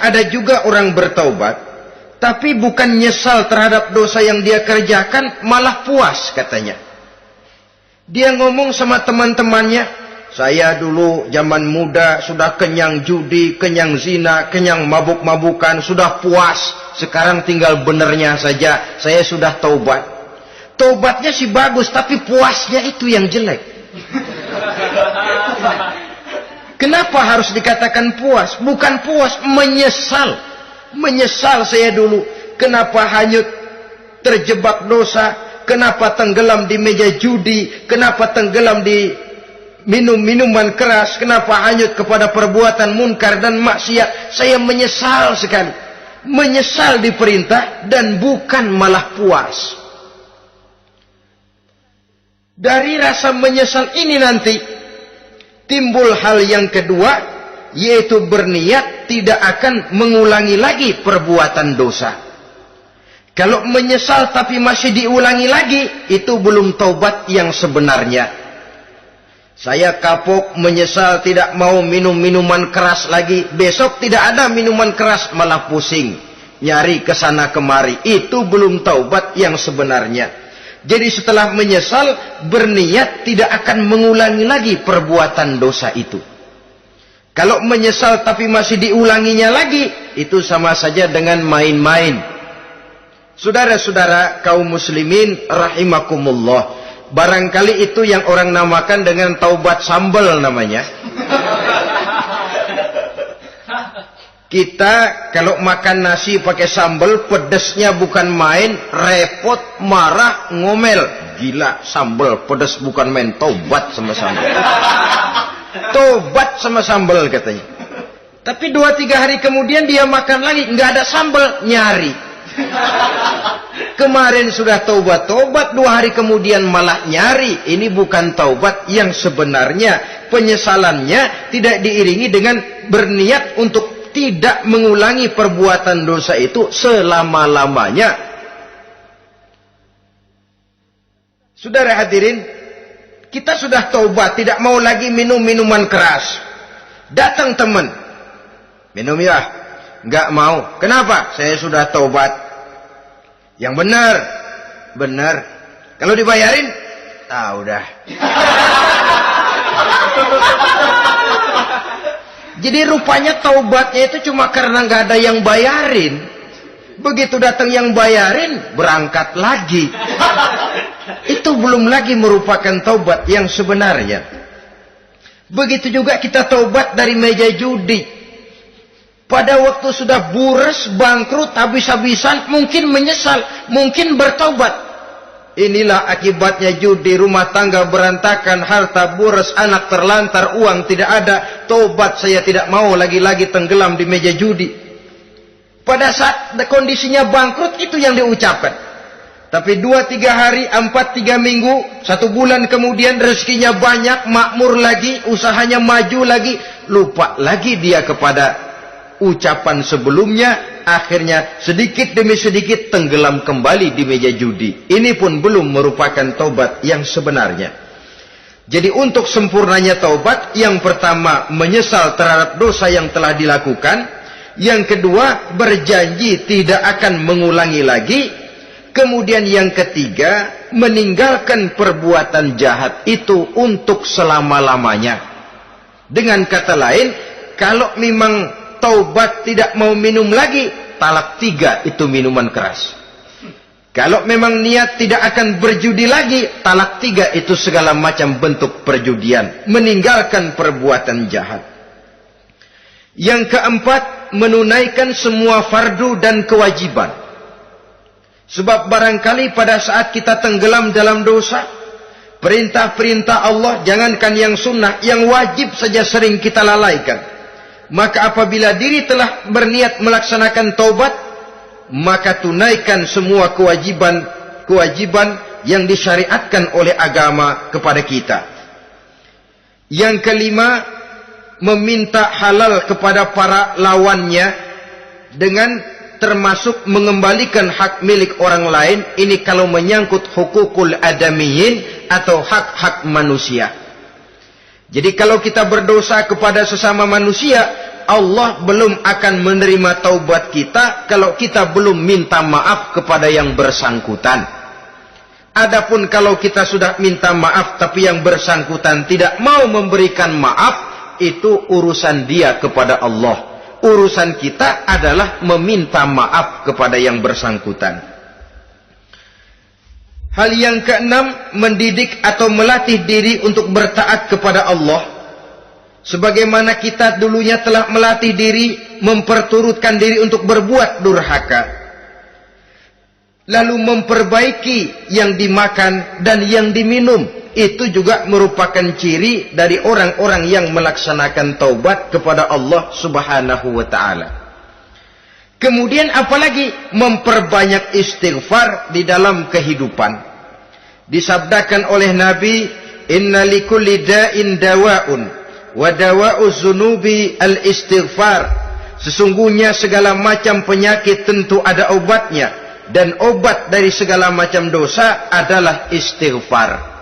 ada juga orang bertaubat, tapi bukan nyesal terhadap dosa yang dia kerjakan, malah puas katanya. Dia ngomong sama teman-temannya, saya dulu zaman muda sudah kenyang judi, kenyang zina, kenyang mabuk-mabukan, sudah puas. Sekarang tinggal benernya saja, saya sudah taubat. Taubatnya sih bagus, tapi puasnya itu yang jelek. Kenapa harus dikatakan puas? Bukan puas, menyesal. Menyesal saya dulu. Kenapa hanyut terjebak dosa? Kenapa tenggelam di meja judi? Kenapa tenggelam di minum-minuman keras? Kenapa hanyut kepada perbuatan munkar dan maksiat? Saya menyesal sekali. Menyesal diperintah dan bukan malah puas. Dari rasa menyesal ini nanti timbul hal yang kedua, yaitu berniat tidak akan mengulangi lagi perbuatan dosa. Kalau menyesal tapi masih diulangi lagi, itu belum taubat yang sebenarnya. Saya kapok, menyesal, tidak mau minum minuman keras lagi. Besok tidak ada minuman keras, malah pusing, nyari kesana kemari. Itu belum taubat yang sebenarnya. Jadi setelah menyesal, berniat tidak akan mengulangi lagi perbuatan dosa itu. Kalau menyesal tapi masih diulanginya lagi, itu sama saja dengan main-main. Saudara-saudara kaum muslimin rahimakumullah, barangkali itu yang orang namakan dengan taubat sambal namanya. Kita kalau makan nasi pakai sambal, pedesnya bukan main, repot, marah, ngomel. Gila, sambal pedes bukan main, tobat sama sambal. Tobat sama sambal katanya. Tapi 2-3 hari kemudian dia makan lagi, nggak ada sambal, nyari. Kemarin sudah tobat, 2 hari kemudian malah nyari. Ini bukan taubat yang sebenarnya. Penyesalannya tidak diiringi dengan berniat untuk tidak mengulangi perbuatan dosa itu selama-lamanya. Saudara hadirin, kita sudah taubat, tidak mau lagi minum minuman keras. Datang teman, minum ya? Enggak mau. Kenapa? Saya sudah taubat. Yang benar, benar. Kalau dibayarin, udah. Jadi rupanya taubatnya itu cuma karena nggak ada yang bayarin. Begitu datang yang bayarin, berangkat lagi. Itu belum lagi merupakan taubat yang sebenarnya. Begitu juga kita taubat dari meja judi. Pada waktu sudah bures, bangkrut, habis-habisan, mungkin menyesal, mungkin bertaubat. Inilah akibatnya judi, rumah tangga berantakan, harta boros, anak terlantar, uang tidak ada. Tobat, saya tidak mau lagi-lagi tenggelam di meja judi. Pada saat kondisinya bangkrut, itu yang diucapkan. Tapi 2-3 hari, 4-3 minggu, 1 bulan kemudian rezekinya banyak, makmur lagi, usahanya maju lagi, lupa lagi dia kepada ucapan sebelumnya. Akhirnya sedikit demi sedikit tenggelam kembali di meja judi. Ini pun belum merupakan taubat yang sebenarnya. Jadi untuk sempurnanya taubat, yang pertama menyesal terhadap dosa yang telah dilakukan, yang kedua berjanji tidak akan mengulangi lagi, kemudian yang ketiga meninggalkan perbuatan jahat itu untuk selama-lamanya. Dengan kata lain, kalau memang taubat tidak mau minum lagi, talak 3 itu minuman keras. Kalau memang niat tidak akan berjudi lagi, talak 3 itu segala macam bentuk perjudian, meninggalkan perbuatan jahat. Yang keempat, menunaikan semua fardu dan kewajiban. Sebab barangkali pada saat kita tenggelam dalam dosa, perintah-perintah Allah, jangankan yang sunnah, yang wajib saja sering kita lalaikan. Maka apabila diri telah berniat melaksanakan taubat, maka tunaikan semua kewajiban yang disyariatkan oleh agama kepada kita. Yang kelima, meminta halal kepada para lawannya dengan termasuk mengembalikan hak milik orang lain. Ini kalau menyangkut hukukul adamiyin atau hak-hak manusia. Jadi kalau kita berdosa kepada sesama manusia, Allah belum akan menerima taubat kita kalau kita belum minta maaf kepada yang bersangkutan. Adapun kalau kita sudah minta maaf tapi yang bersangkutan tidak mau memberikan maaf, itu urusan dia kepada Allah. Urusan kita adalah meminta maaf kepada yang bersangkutan. Hal yang keenam, mendidik atau melatih diri untuk bertaat kepada Allah. Sebagaimana kita dulunya telah melatih diri, memperturutkan diri untuk berbuat durhaka. Lalu memperbaiki yang dimakan dan yang diminum. Itu juga merupakan ciri dari orang-orang yang melaksanakan taubat kepada Allah Subhanahu wa ta'ala. Kemudian apalagi memperbanyak istighfar di dalam kehidupan. Disabdakan oleh Nabi, inna likulli da'in dawa'un wa dawa'u zunubi al-istighfar. Sesungguhnya segala macam penyakit tentu ada obatnya, dan obat dari segala macam dosa adalah istighfar.